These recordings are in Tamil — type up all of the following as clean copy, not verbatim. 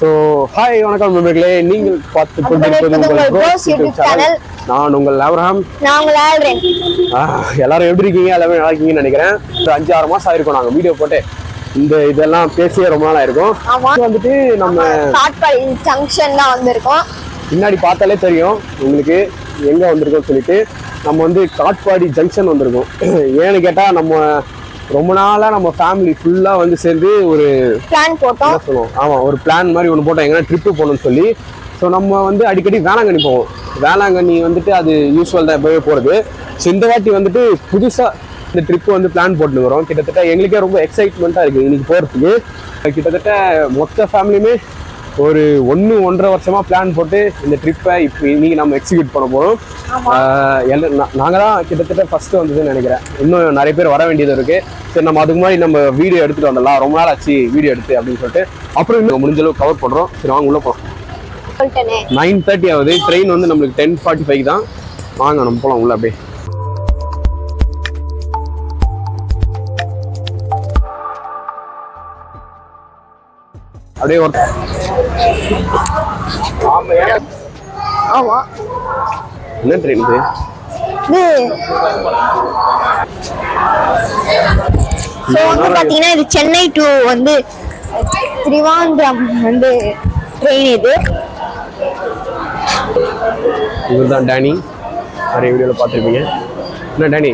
ஸோ ஹாய் வணக்கம் நண்பர்களே, நீங்கள் பார்த்து கொண்டிருப்பது உங்கள் ப்ரோஸ் யூடியூப் சேனல். நான் உங்கள் ஆபிரகாம். நான் உங்கள் ஆல்ரென். எல்லாரும் எப்படி இருக்கீங்க? எல்லாமே நல்லா இருக்கீங்கன்னு நினைக்கிறேன். ஒரு 5-6 மாசம் ஆயிருக்கும் நாங்கள் வீடியோ போட்டு. இதெல்லாம் பேசியே ரொம்ப நாள் ஆயிருக்கும். வந்துட்டு நம்ம காட்பாடி ஜங்ஷன் தான் வந்திருக்கோம். பின்னாடி பார்த்தாலே தெரியும் உங்களுக்கு எங்க வந்திருக்கோம் சொல்லிட்டு. நம்ம வந்து காட்பாடி ஜங்ஷன் வந்திருக்கோம். ஏன்னு கேட்டா நம்ம ரொம்ப நாளா நம்ம ஃபேமிலி ஃபுல்லா வந்து சேர்ந்து ஒரு பிளான் போட்டோம். ஆமா, ஒரு பிளான் மாதிரி ஒன்று போட்டோம், எங்கன்னா ட்ரிப்பு போகணும்னு சொல்லி. ஸோ நம்ம வந்து அடிக்கடி வேளாங்கண்ணி போவோம். வேளாங்கண்ணி வந்துட்டு அது யூஸ்வல் தான் எப்பவே போகிறது. ஸோ இந்த வாட்டி வந்துட்டு புதுசாக இந்த ட்ரிப்பு வந்து பிளான் போட்டுன்னு வரோம். கிட்டத்தட்ட எங்களுக்கே ரொம்ப எக்ஸைட்மெண்ட்டாக இருக்குது இன்னைக்கு போகிறதுக்கு. கிட்டத்தட்ட மொத்த ஃபேமிலியுமே ஒரு 1-1.5 வருஷமா பிளான் போட்டு இந்த ட்ரிப்பை இப்போ இன்னைக்கு நம்ம எக்ஸிக்யூட் பண்ண போகிறோம். நாங்கள் தான் கிட்டத்தட்ட ஃபர்ஸ்ட் வந்ததுன்னு நினைக்கிறேன். இன்னும் நிறைய பேர் வர வேண்டியது இருக்கு. சரி, நம்ம அதுக்கு மாதிரி நம்ம வீடியோ எடுத்துட்டு வந்துடலாம். ரொம்ப நாள் ஆச்சு வீடியோ எடுத்து அப்படின்னு சொல்லிட்டு அப்புறம் இன்னும் முடிஞ்ச அளவுக்கு கவர் பண்ணுறோம். சரி வாங்க உள்ள போகலாம். 9:30 ஆகுது. ட்ரெயின் வந்து நம்மளுக்கு 10:45 தான். வாங்க நம்ம போகலாம் உள்ள. அப்படியே ஒரு ஆமா, என்ன ட்ரெயின் இது? ஸோ வந்து பார்த்தீங்கன்னா இது சென்னை டு வந்து திருவாந்திரம் வந்து ட்ரெயின். இவர் தான் டேனி. நிறைய வீடியோவில் பார்த்துருப்பீங்க. என்ன டேனி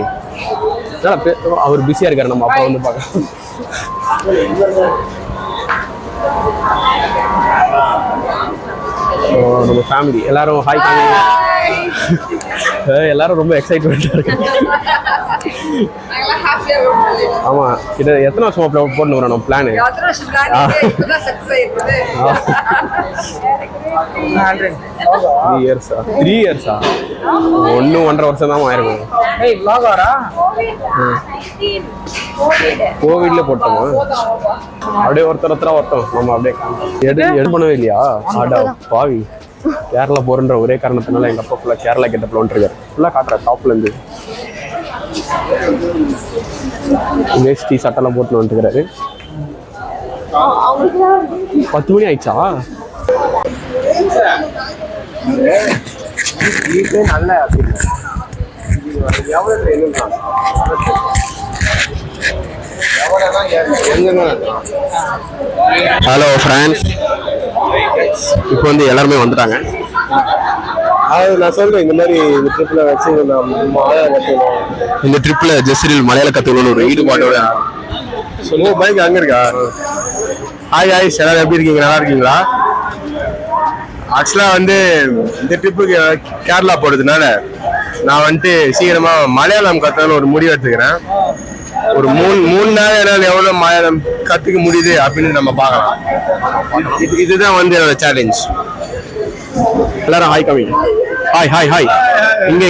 அவர் பிஸியாக இருக்காரு, நம்ம அப்புறம் வந்து பார்க்கலாம். நம்ம ஃபேமிலி எல்லாரும் ஹாய் காமிங்க. எல்லாரும் ரொம்ப எக்ஸைட்மெண்ட்டாக இருக்காங்க. ஆமாம், இது எத்தனை வருஷமா போட்டு வரோம் நம்ம பிளானு? 3 இயர்ஸா? 1-1.5 வருஷம் தான் ஆயிருக்கும். கோவிட்ல போட்டோமா? அப்படியே ஒருத்தரா ஒருத்தம் நம்ம அப்படியே எடு பண்ணவே இல்லையா? ஆடா பாவி, கேரளா போறன்ற ஒரே காரணத்தினால எங்க அப்பா ஃபுல்லா கேரளா கிட்ட போன்றிருக்காரு. ஃபுல்லா காட்டுற டாப்ல இருந்து வேஷ்டி சட்டெல்லாம் போட்டு வந்துருக்காரு. 10 மணி ஆயிடுச்சா? நல்ல ஹலோ ஃப்ரெண்ட்ஸ், இப்போ வந்து எல்லாருமே வந்துட்டாங்க. அது நான் சொல்றேன், இந்த மாதிரி இந்த ட்ரிப்ல வச்சு மலையாளம் கற்றுக்கணும். இந்த ட்ரிப்ல ஜெஸ்ரில் மலையாளம் கற்றுக்கணும்னு ஒரு ஈடுபாடோட சொல்லுங்க. பைக் அங்கே இருக்கா? ஹாய் ஹாய், எல்லாரும் எப்படி இருக்கீங்க? நல்லா இருக்கீங்களா? ஆக்சுவலாக வந்து இந்த ட்ரிப்புக்கு கேரளா போகிறதுனால நான் வந்துட்டு சீக்கிரமா மலையாளம் கற்றுக்கணும்னு ஒரு முடிவு எடுத்துக்கிறேன். ஒரு 3 நாள் எவ்வளோ மலையாளம் கற்றுக்க முடியுது அப்படின்னு நம்ம பார்க்கலாம். இதுதான் வந்து என்னோட சேலஞ்ச். எல்லாரும் ஹாய் கம்மி. Hi hi hi. இங்க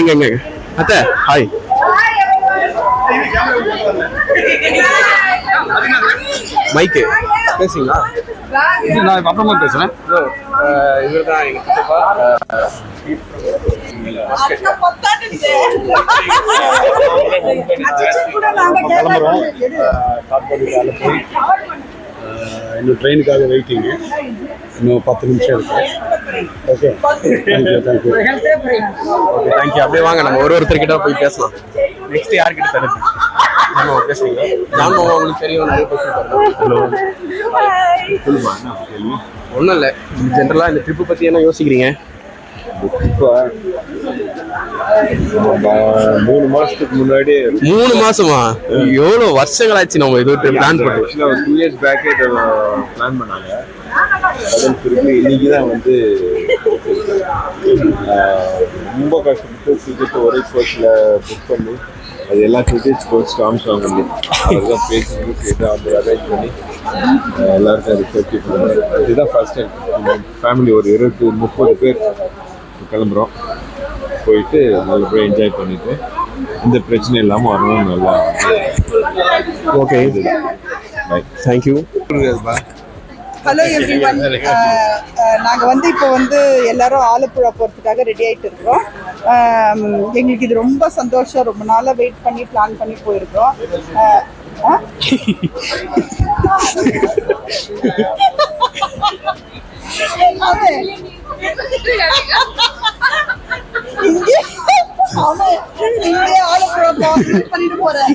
அத்தை ஹாய். மைக்கு பேசுங்களா? நான் அப்புறமா பேசுறேன். இவர் தான் எங்க சித்தப்பா. இன்னும் ட்ரெயினுக்காக வெயிட்டிங்கு. இன்னும் 10 நிமிஷம் இருக்கு. Okay, thank you. Okay, thank you. அப்படியே வாங்க, நம்ம ஒருத்தர்கிட்ட போய் பேசலாம். நெக்ஸ்ட் யார்கிட்ட தருது? ஆமாம், பேசுறீங்க. நானும் உங்களுக்கு தெரியும். ஹலோ, சொல்லுமா. ஒன்றும் இல்லை, ஜென்ரலாக இந்த ட்ரிப்பு பற்றி என்ன யோசிக்கிறீங்க? இப்போ 3 மாசத்துக்கு முன்னாடி. 3 மாசமா? எவ்வளோ வருஷங்களாச்சு நம்ம இது பிளான் பண்ணி. 2 இயர்ஸ் பேக்கே பிளான் பண்ணாங்க. அதன் திருப்பி இன்னைக்கு தான் வந்து ரொம்ப கஷ்டப்பட்டு டிக்கெட் ஒரே கோச்சில் புக் பண்ணி அது எல்லா டிக்கெட்ஸ் கோச் காமிச்சாங்க. அதுதான் பேசி கேட்டு அதை அரேஞ்ச் பண்ணி எல்லாருக்கும் அது சேஃப்டி பண்ணி. இதுதான் ஃபர்ஸ்ட் டைம் ஃபேமிலி ஒரு 20-30 பேர் கிளம்புறோம். போயிட்டு நல்லபடியாக என்ஜாய் பண்ணிட்டு எந்த பிரச்சனையும் இல்லாமல் வரணும். நல்லா ஓகே, தேங்க்யூ. ஹலோ எவ்ரிவன், நாங்கள் வந்து இப்போ வந்து எல்லாரும் ஆலப்புழா போகிறதுக்காக ரெடி ஆகிட்டு இருக்கிறோம். எங்களுக்கு இது ரொம்ப சந்தோஷம். ரொம்ப நாளாக வெயிட் பண்ணி பிளான் பண்ணி போயிருக்கோம். இங்கே ஆலப்புழா பண்ணிட்டு போறேன்.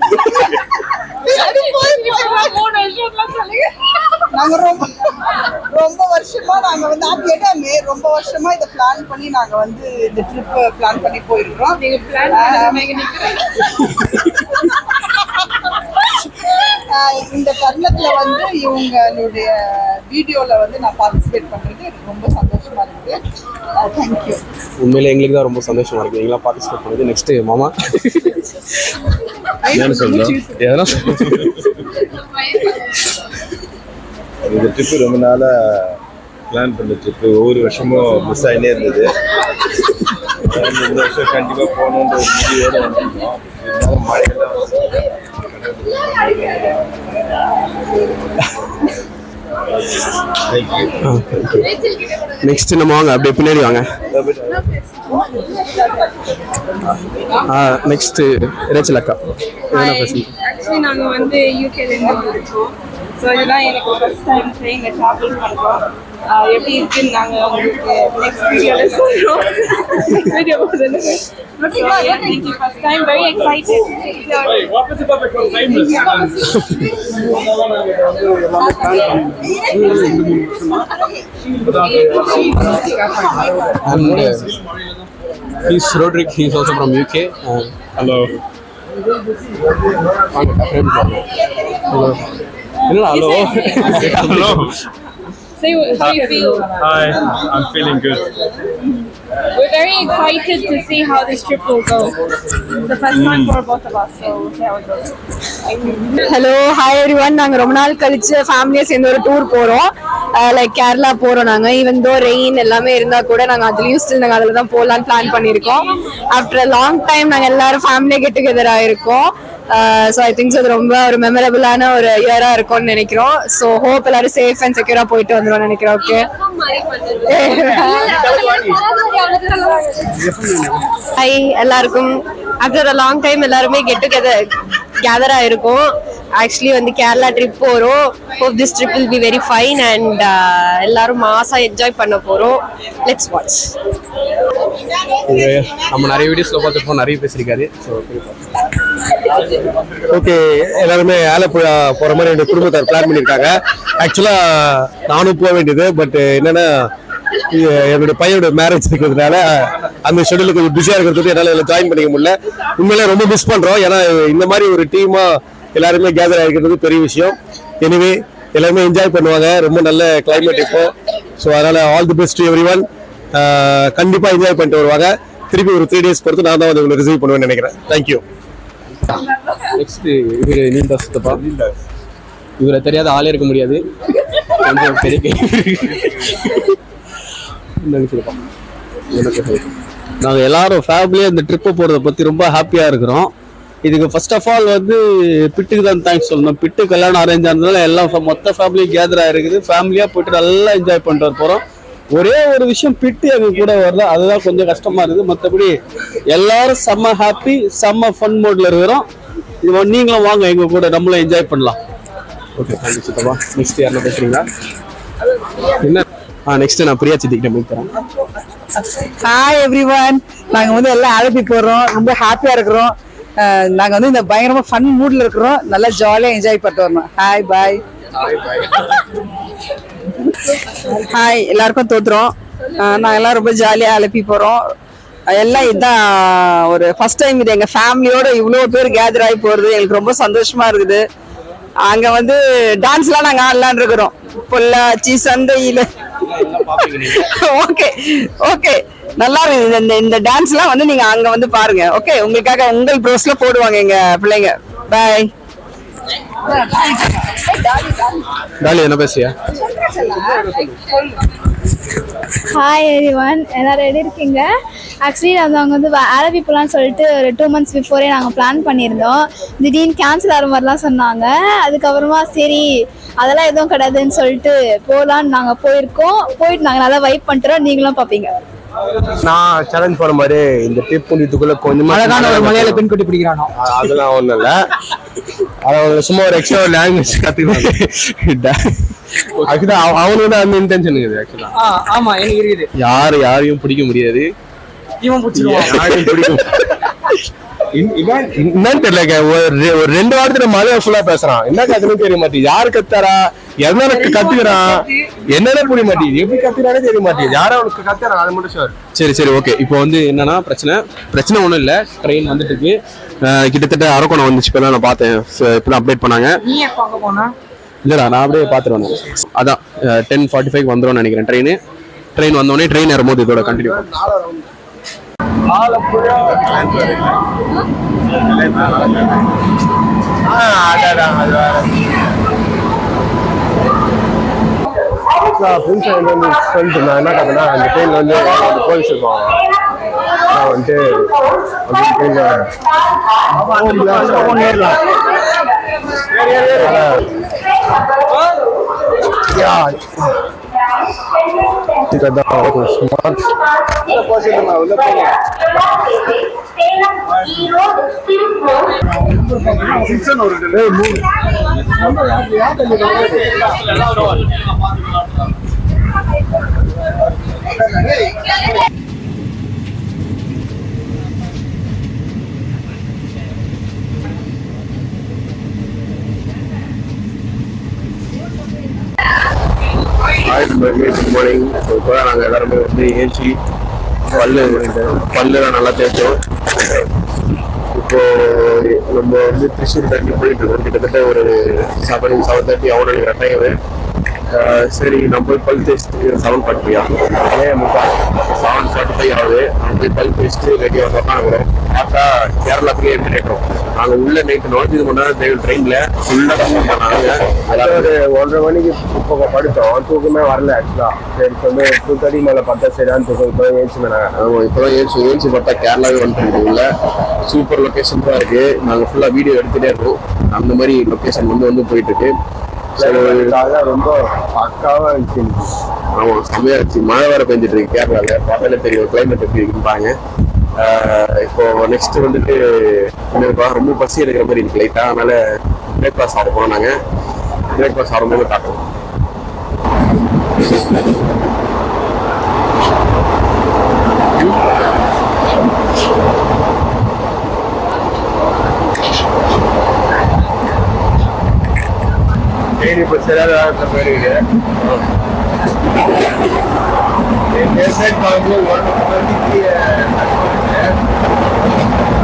நாங்க ரொம்ப வருஷமா நாங்க வந்து கேட்டாமே ரொம்ப வருஷமா இதை பிளான் பண்ணி நாங்க வந்து இந்த ட்ரிப் பிளான் பண்ணி போயிருக்கிறோம். இந்த தருணத்துல வந்து இவங்களுடைய வீடியோல வந்து நான் பார்ட்டிசிபேட் பண்றது எனக்கு ரொம்ப சந்தோஷமா இருக்கு. தேங்க்யூ. உண்மையில எங்களுக்கு தான் ரொம்ப சந்தோஷமா இருக்கு நீங்களா பார்ட்டிசிபேட் பண்ணது. நெக்ஸ்ட் மாமா என்னன்னு சொல்லணும், எதனா இந்த ட்ரிப்பு ரொம்ப நாளா பிளான் பண்ண ட்ரிப்பு, ஒவ்வொரு வருஷமும் மிஸ் ஆகினே இருந்தது. இந்த வருஷம் கண்டிப்பாக போகணுன்ற ஒரு முடிவோடு வந்துருந்தோம். இருந்தாலும் மழையெல்லாம் நெக்ஸ்ட் நம்ம வாங்க அப்படியே பின்னாடி வாங்க. நெக்ஸ்ட் ரேச்சல் அக்கா என்ன பேசுங்க. ஆக்சுவலி நாங்கள் வந்து யூகேலேருந்து வந்திருக்கோம். ஸோ இதுதான் எனக்கு ஃபர்ஸ்ட் டைம் ட்ரெயினில் ட்ராவல் பண்ணுறோம். எப்படி இருக்குன்னு நாங்கள் உங்களுக்கு நெக்ஸ்ட் வீடியோவில் சொல்கிறோம். வீடியோ போடுறது first time very excited. And he's Roderick, he's also from UK. Hello Hello. Hello. Hello Say how you feel. Hi, I'm feeling good. We're very excited to see how this trip will go. It's the first time for both of us, so we'll see how it goes. Hello hi every one. நாங்கள் ரொம்ப நாள் கழிச்சு ஃபேமிலியாக சேர்ந்து ஒரு டூர் போகிறோம். லைக் கேரளா போகிறோம். நாங்கள் ஈவன் தோ ரெயின் எல்லாமே இருந்தால் கூட நாங்கள் அதுலேயும் ஸ்டில் நாங்கள் அதில் தான் போகலான்னு பிளான் பண்ணியிருக்கோம். ஆஃப்டர் அ லாங் டைம் நாங்கள் எல்லாரும் ஃபேமிலியாக கெட் டுகெதர் ஆகிருக்கோம். ஸோ ஐ திங்க் அது ரொம்ப ஒரு மெமரபிளான ஒரு இயராக இருக்கும்னு நினைக்கிறோம். ஸோ ஹோப் எல்லாரும் சேஃப் அண்ட் செக்யூராக போயிட்டு வந்துடும் நினைக்கிறோம். ஓகே ஹாய் எல்லாருக்கும். ஆஃப்டர் அ லாங் டைம் எல்லாருமே கெட் டுகெதர் கேதர் ஆயிருக்கும். ஆக்சுவலி வந்து கேரளா ட்ரிப் போகிறோம். Hope this trip will be very fine and எல்லாரும் மாசா என்ஜாய் பண்ண போகிறோம். Let's watch. நம்ம நிறைய வீடியோஸ்ல பார்த்துருப்போம், நிறைய பேசியிருக்காரு. ஸோ ஓகே, எல்லாருமே ஆலப்புழா போகிற மாதிரி என்னோட குடும்பத்தார் பிளான் பண்ணியிருக்காங்க. ஆக்சுவலாக நானும் போக வேண்டியது, பட் என்னன்னா என்னுடைய பையனோட மேரேஜ் இருக்கிறதுனால அந்த ஷெடியூல் கொஞ்சம் பிஸியாக இருக்கிறது என்னால் இதில் ஜாயின் பண்ணிக்க முடியல. உண்மையிலே ரொம்ப மிஸ் பண்ணுறோம். ஏன்னா இந்த மாதிரி ஒரு டீமாக எல்லாருமே கேதர் ஆகிருக்கிறது பெரிய விஷயம். எனிவே எல்லாருமே என்ஜாய் பண்ணுவாங்க. ரொம்ப நல்ல கிளைமேட் இப்போ. ஸோ அதனால் all the best to every one. கண்டிப்பாக என்ஜாய் பண்ணிட்டு வருவாங்க. திருப்பி ஒரு 3 days பொறுத்து நான் தான் வந்து உங்களை ரிசீவ் பண்ணுவேன்னு நினைக்கிறேன். தேங்க்யூ. நெக்ஸ்ட் இவர் நீண்டா சுத்தப்பா. இவரை தெரியாத ஆளே இருக்க முடியாது. கொஞ்சம் பெரிய நாங்கள் எல்லாரும் ஃபேமிலியாக இந்த ட்ரிப்பை போகிறத பற்றி ரொம்ப ஹாப்பியாக இருக்கிறோம். இதுக்கு ஃபர்ஸ்ட் ஆஃப் ஆல் வந்து பிட்டுக்கு தான் தேங்க்ஸ் சொல்லணும். பிட்டு கல்யாணம் அரேஞ்ச் ஆனதுனால எல்லாம் மொத்த ஃபேமிலி கேதர் ஆகிருக்குது. ஃபேமிலியாக போயிட்டு நல்லா என்ஜாய் பண்ணிட்டு வர போகிறோம். ஒரே ஒரு விஷயம், பிட்டு எங்கள் கூட வரல, அதுதான் கொஞ்சம் கஷ்டமாக இருக்குது. மற்றபடி எல்லாரும் செம்ம ஹாப்பி, செம்ம ஃபன் மோடில் இருக்கிறோம். இது நீங்களும் வாங்க எங்கள் கூட, நம்மளும் என்ஜாய் பண்ணலாம். ஓகே, தேங்க்யூ சித்தப்பா. நெக்ஸ்ட் யாருன்னா பேசுறீங்களா? என்ன நெக்ஸ்ட் நான் பிரியா சித்திக்கிட்ட மீட் தரேன். Hi every one. நாங்கள் வந்து எல்லாம் அழைப்பி போடுறோம். ரொம்ப ஹாப்பியாக இருக்கிறோம். நாங்கள் வந்து இந்த பயங்கரமாக ஃபன் மூடில் இருக்கிறோம். நல்லா ஜாலியாக என்ஜாய் பண்ணிட்டு வரணும். Hi bye. ஹாய் எல்லாருக்கும் தோற்றுறோம். நாங்கள் எல்லாம் ரொம்ப ஜாலியாக அழைப்பி போகிறோம். எல்லாம் இதுதான் ஒரு ஃபர்ஸ்ட் டைம் இது எங்கள் ஃபேமிலியோட இவ்வளோ பேர் கேதர் ஆகி போகிறது எங்களுக்கு ரொம்ப சந்தோஷமாக இருக்குது. அங்கே வந்து டான்ஸ்லாம் நாங்கள் ஆடலான்னு இருக்கிறோம். பொள்ளாச்சி சந்தையில். ஓகே ஓகே, நல்லா இருக்குது. இந்த டான்ஸ்லாம் வந்து நீங்கள் அங்கே வந்து பாருங்க. ஓகே, உங்களுக்காக உங்கள் ப்ரோஸ்ல போடுவாங்க எங்கள் பிள்ளைங்க. பாய். டாலி என்ன பேசுறியா? ஹாய் எவ்ரிவன், எல்லாரும் ரெடி இருக்கீங்க? ஆக்சுவலி நாங்கள் வந்து அரபி போகலான்னு சொல்லிட்டு ஒரு 2 months பிஃபோரே நாங்கள் பிளான் பண்ணியிருந்தோம். திடீர்னு கேன்சல் ஆகிற மாதிரிலாம் சொன்னாங்க. அதுக்கப்புறமா சரி அதெல்லாம் எதுவும் கிடையாதுன்னு சொல்லிட்டு போகலான்னு நாங்கள் போயிருக்கோம். போயிட்டு நாங்கள் நல்லா வைப் பண்ணிட்டுறோம். நீங்களும் பார்ப்பீங்க. நான் சேலஞ்ச் பண்ண மாதிரி இந்த ட்ரிப் முடித்துக்குள்ள கொஞ்சம் அழகான ஒரு மலையாள பெண் குட்டி பிடிக்கிறானோ அதெல்லாம் ஒன்றும் இல்லை. அதை சும்மா ஒரு எக்ஸ்ட்ரா லாங்குவேஜ் கற்றுக்கலாம். ஆக்சுவலா அவனுக்கு தான் அந்த இன்டென்ஷன் இருக்குது ஆக்சுவலா. ஆமா எனக்கு இருக்குது. யாரையும் பிடிக்க முடியாது. இவன் பிடிச்சிருவான். யாரையும் பிடிக்கும் என்னன்னு தெரியல. ஒரு 2 வாரத்துல மழை ஃபுல்லா பேசுறான். என்ன கத்துன்னு தெரிய மாட்டேங்குது. யாரு கத்தாரா, என்ன கத்துக்கிறான், என்னன்னு புரிய மாட்டேங்குது. எப்படி கத்துறானே தெரிய மாட்டேங்குது. யாரும் அவனுக்கு கத்துறான் அது மட்டும் சார். சரி ஓகே. இப்போ வந்து என்னன்னா பிரச்சனை ஒன்றும் இல்லை. ட்ரெயின் வந்துட்டு இருக்கு. கிட்டத்தட்ட அரக்கோணம் வந்துச்சு. இப்போ நான் பார்த்தேன், இப்போ அப்டேட் பண்ணாங்க. நீ எப்போ அங்கே போனா? இல்லடா நான் அப்படியே பார்த்துட்டு வந்தேன். அதான் 10:45 வந்துடும் நினைக்கிறேன் ட்ரெயின் வந்தோடனே ட்ரெயின் ஏறும்போது இதோட கண்டினியூ. சொல்லிட்டு நான் என்ன கத்தனா, அந்த ட்ரெயின்ல வந்து போலீஸ் இருப்பாங்க. நான் வந்துட்டு குட் மார்னிங். இப்போ நாங்கள் எல்லாருமே வந்து ஏஞ்சி பல்லுலாம் நல்லா தேய்ச்சோம். இப்போ நம்ம வந்து திருச்சூர் தாண்டி போயிட்டு இருக்கோம். கிட்டத்தட்ட ஒரு 7:30 அவனு கட்டாயவே. சரி நம்ம போய் பல் தேய்ச்சிட்டு 7:40 7:45 ஆகுது. நம்ம போய் பல் தேய்ச்சிட்டு ரெடியாக வரோம். பார்த்தா கேரளாக்குள்ளே ஏறிட்டோம். நாங்கள் உள்ள நைட்டு 4 மணி நேரம் ட்ரெயினில் ஃபுல்லாக பண்ணாங்க. அதாவது ஒரு 1:30 மணிக்கு இப்போ படுத்தோம். தூக்கமே வரல ஆக்சுவலாக. சரி வந்து 2:30 மேலே பார்த்தா சரியான தூக்கம். இப்போ ஏஞ்சிமே ஆமாம். இப்போ தான் ஏஞ்சி பார்த்தா கேரளாவே வந்துட்டு உள்ள சூப்பர் லொக்கேஷன் தான் இருக்குது. நாங்கள் ஃபுல்லாக வீடியோ எடுத்துகிட்டே இருக்கோம். அந்த மாதிரி லொக்கேஷன் வந்து போயிட்டு இருக்கு. ரொம்ப பக்காவா இருந்துச்சு. ஆமா செம்மையா இருந்துச்சு. மழை வேற பெஞ்சிட்டு இருக்கு கேரளால. பார்த்தாலே தெரியும் கிளைமேட் எப்படி இருக்குன்னு பாருங்க. இப்போ நெக்ஸ்ட் வந்துட்டு ரொம்ப பசி எடுக்கிற மாதிரி இருக்கு லைட்டா. அதனால பிரேக்ஃபாஸ்ட் சாப்பிட போனோம். நாங்க பிரேக்ஃபாஸ்ட் சாப்பிடும்போது காட்டுறோம். இப்போ சரியாக போயிருக்கு.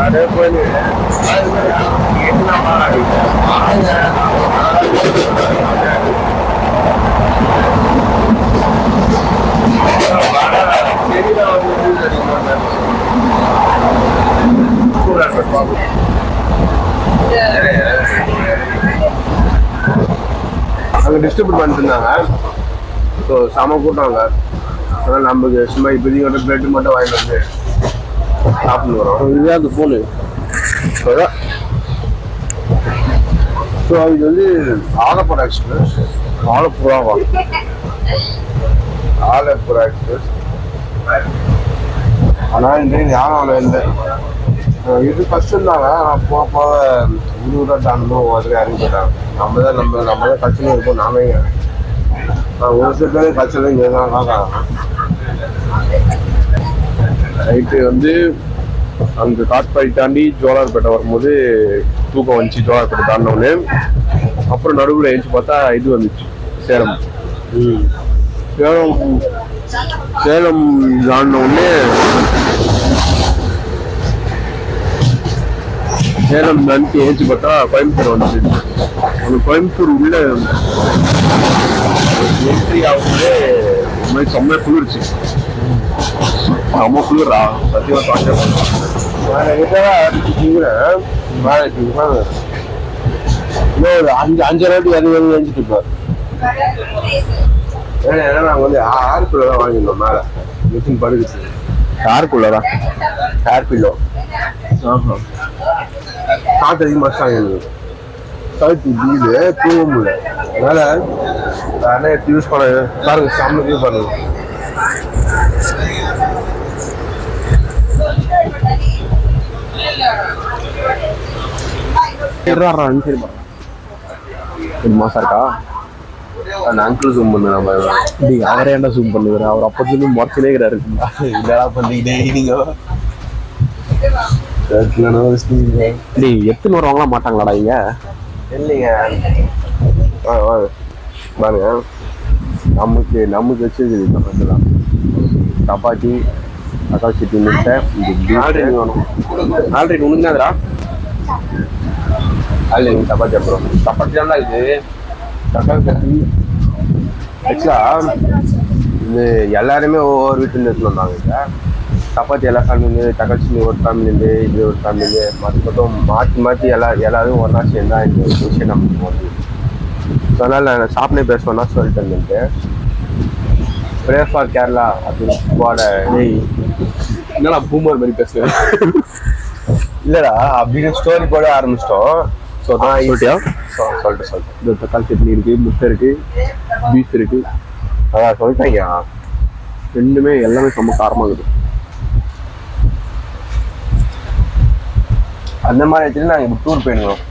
அதே போய் அங்கே டிஸ்ட்ரிபியூட் பண்ணிட்டு இருந்தாங்க. ஸோ செம கூட்டாங்க. அதனால் நமக்கு சும்மா இப்போதைக்கு பிரெட் மட்டும் வாங்கிட்டு வந்து சாப்பிட்டு வரோம். இதுதான் அந்த ஃபோனு. ஸோ அது வந்து ஆலப்புழா எக்ஸ்பிரஸ். ஆலப்புழா எக்ஸ்பிரஸ். ஆனால் இந்த யாரும் இல்லை. இது ஃபர்ஸ்ட் இருந்தாங்க. ஆனால் போக இன்னூறுவா தாண்டணும் மாதிரி அறிஞ்சிட்டாங்க. நம்ம தான் கட்சியில் இருப்போம். நாமே ஒரு சில பேர் கட்சியில் இங்கே தான் பார்க்கலாம். நைட்டு வந்து அங்கே காட்பாடி தாண்டி ஜோலார்பேட்டை வரும்போது தூக்கம் வந்துச்சு. ஜோலார்பேட்டை தாண்டினோடனே அப்புறம் நடுவில் எழுச்சி பார்த்தா இது வந்துச்சு சேலம். சேலம் தாண்டினோடனே சேலம் தாண்டி எழுச்சி பார்த்தா கோயம்புத்தூர் வந்துச்சு. அந்த கோயம்புத்தூர் உள்ள என்ட்ரி ஆகும்போது இந்த மாதிரி செம்மையா குளிர்ச்சு. செம்ம குளிரா சத்தியமா தாங்க இன்னும் ஒரு 5 நாட்டு எழுஞ்சிட்டு இருப்பார். ஏன்னா நாங்கள் வந்து ஏர்குள்ள தான் வாங்கியிருந்தோம். மேலே மிஷின் படுக்குச்சு. ஏர்குள்ளதான் ஏர்பில்லோ. காற்று அதிகமாக வாங்கியிருந்தது. கழுத்து வீடு தூங்க முடியல. அதனால வேணா எடுத்து யூஸ் பண்ண பாருங்க. செம்ம பாருங்க. சரிப்பா மாசம் இருக்கா? அந்த அங்கிள் ஜூம் பண்ணு நம்ம நீங்க அவரே என்ன ஜூம் பண்ணுவாரு அவர் அப்போதுலேருந்து முறைச்சிலே இருக்குங்களா இதா பண்ணிக்கிட்டே நீங்க எத்தனை வருவாங்களாம் மாட்டாங்களாடா இங்க இல்லைங்க பாருங்க நமக்கு வச்சிருக்குது தான் சப்பாத்தி தக்காளி சட்னி முட்டை ஆல்ரெடி வேணும் ஆல்ரெடி உனக்குனாதரா ஆல்ரெடி சப்பாத்தி அப்புறம் சப்பாத்தி தான் இது தக்காளி சட்னி ஆக்சுவலாக இது எல்லாருமே ஒவ்வொரு வீட்டுலேருந்து எடுத்துன்னு வந்தாங்க இங்கே சப்பாத்தி எல்லா ஃபேமிலியிலேருந்து தக்காளி சட்னி ஒரு ஃபேமிலியிலேருந்து இது ஒரு ஃபேமிலியிலேருந்து மொத்தம் மாற்றி எல்லாரும் ஒன்றா சேர்ந்தா இந்த விஷயம் நமக்கு வருது ஸோ அதனால் நான் ஷாப்லேயே பேசுவேன்னா சொல்லிட்டு இருந்துட்டு ப்ரே ஃபார் கேரளா அப்படின்னு போட என்னடா பூமர் மாதிரி பேசுவேன் இல்லைடா அப்படின்னு ஸ்டோரி போட ஆரம்பிச்சிட்டோம் ஸோ தான் சொல்லிட்டியா சொல்லிட்டு இந்த தக்காளி சட்னி இருக்குது முட்டை இருக்குது பீஃப் இருக்குது அதான் சொல்லிட்டேங்க ரெண்டுமே எல்லாமே ரொம்ப காரமாகுது அந்த மாதிரி இடத்துல நாங்கள் இப்போ டூர் போயிடுவோம்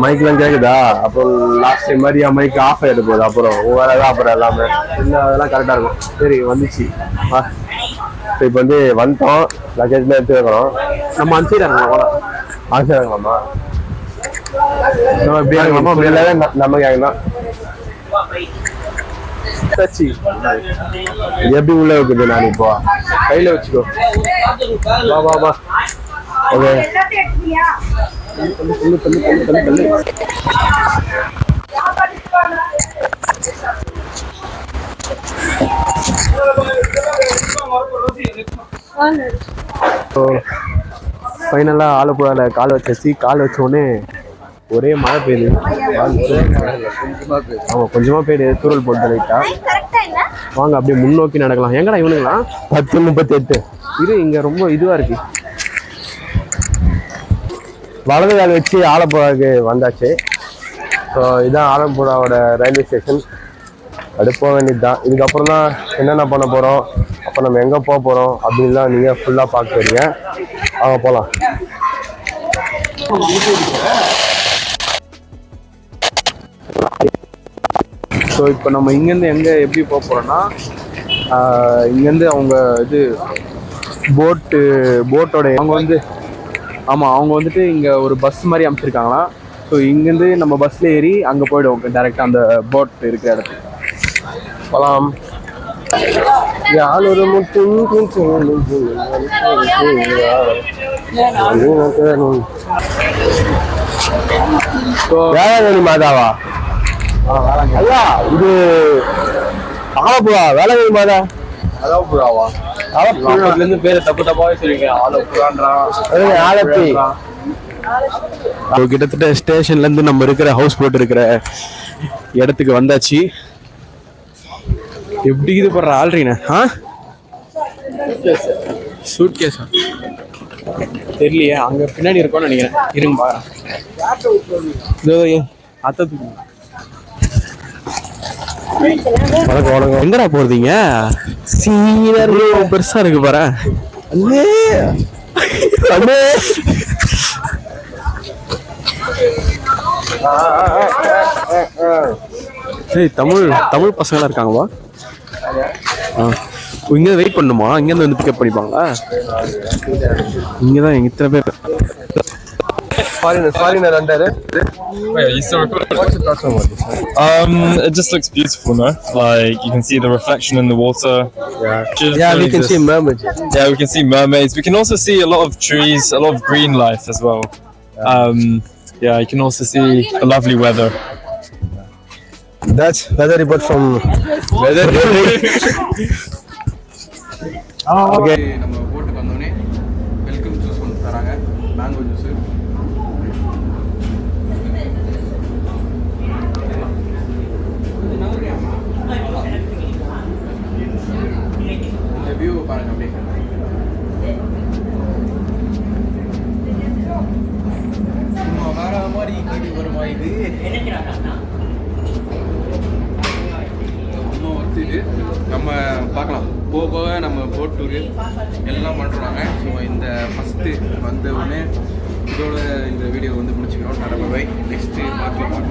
மைக்லாம் கேக்குதா அப்புறம் லாஸ்ட் டைம் மாதிரி என் மைக் ஆஃப் ஆகிட்டு போகுது அப்புறம் வேலை அப்புறம் எல்லாமே அதெல்லாம் கரெக்டாக இருக்கும் சரி வந்துச்சு இப்போ வந்து வந்துட்டோம் லக்கேஜ்லாம் எடுத்து வைக்கிறோம் நம்ம அனுப்பிச்சிடாங்கம்மா அனுப்பிச்சிடாங்கம்மா நம்ம எப்படியாங்கம்மா நம்ம கேங்க தான் எப்படி உள்ள வைக்குது நான் இப்போ கையில் வச்சுக்கோ வா ஓகே ஃபைனலாக ஆலப்புழாவில் கால் வச்ச உடனே ஒரே மழை பெய்யுது கொஞ்சமாக பெய்யுது தூரல் போட்டு லைட்டா வாங்க அப்படியே முன்னோக்கி நடக்கலாம் எங்கடா இவனுங்களாம் 10:38 இது இங்கே ரொம்ப இதுவாக இருக்கு வலது கால் வச்சு ஆலப்புழாவுக்கு வந்தாச்சு ஸோ இதுதான் ஆலப்புழாவோட ரயில்வே ஸ்டேஷன் அது போக வேண்டியது தான் இதுக்கப்புறம் தான் என்னென்ன பண்ண போகிறோம் அப்போ நம்ம எங்கே போக போகிறோம் அப்படின்லாம் நீங்கள் ஃபுல்லாக பார்க்க போறீங்க அவங்க போகலாம் ஸோ இப்போ நம்ம இங்கேருந்து எங்கே எப்படி போக போகிறோன்னா இங்கேருந்து அவங்க இது போட்டோட அவங்க வந்து ஆமாம் அவங்க வந்துட்டு இங்கே ஒரு பஸ் மாதிரி அமைச்சிருக்காங்களாம் ஸோ இங்கேருந்து நம்ம பஸ்ஸில் ஏறி அங்கே போய்டுவோம் டேரெக்டாக அந்த போட் இருக்கிற இடத்துக்கு போகலாம் யார் ஒரு வேளாங்கண்ணி மாதாவா ஐயா இது ஆலப்புழா வேளாங்கண்ணி மாதா ஆலப்புழாவா ஆலப்புழாலேருந்து பேரை தப்பாவே சொல்லிருக்கேன் ஆலப்பி கிட்டத்தட்ட ஸ்டேஷன்லேருந்து நம்ம இருக்கிற ஹவுஸ் போட் இருக்கிற இடத்துக்கு வந்தாச்சு எப்படி இது பண்ற ஆல்ரீனா சூட் கேஸா தெரியலையே அங்க பின்னாடி இருக்கும்னு நினைக்கிறேன் இருங்க பாக்குறேன் அத்தத்துக்கு வணக்கம் எங்கடா போறீங்க சீனியர் பெருசா இருக்கு பாரு தமிழ் பசங்களா இருக்காங்கப்பா இங்கே வெயிட் பண்ணுமா இங்கேருந்து வந்து பிக்கப் பண்ணிப்பாங்களா இங்கே தான் இத்தனை பேர் foreigner under it. Wait, are you still recording? What's your thoughts on what this is? It just looks beautiful, no? Like you can see the reflection in the water. Yeah, we can see mermaids. Yeah, we can see mermaids. We can also see a lot of trees, a lot of green life as well. Yeah, you can also see the lovely weather. That's weather report from weather. Okay. நம்ம போட்டுக்கு வந்தோனே வெல்கம் ஜூஸ் வந்து தராங்க மேங்கோ ஜூஸ் இந்த வியூ பாருங்க அப்படியே சும்மா வேற மாதிரி கேட்டு வருமா இது நம்ம பார்க்கலாம் போக போக நம்ம போட் டூரு எல்லாம் பண்ணுறாங்க. ஸோ இந்த ஃபஸ்ட்டு வந்த உடனே இதோட இந்த வீடியோ வந்து முடிச்சுக்கிறோம். நரம்பை நெக்ஸ்ட்டு பார்க்கலாம்.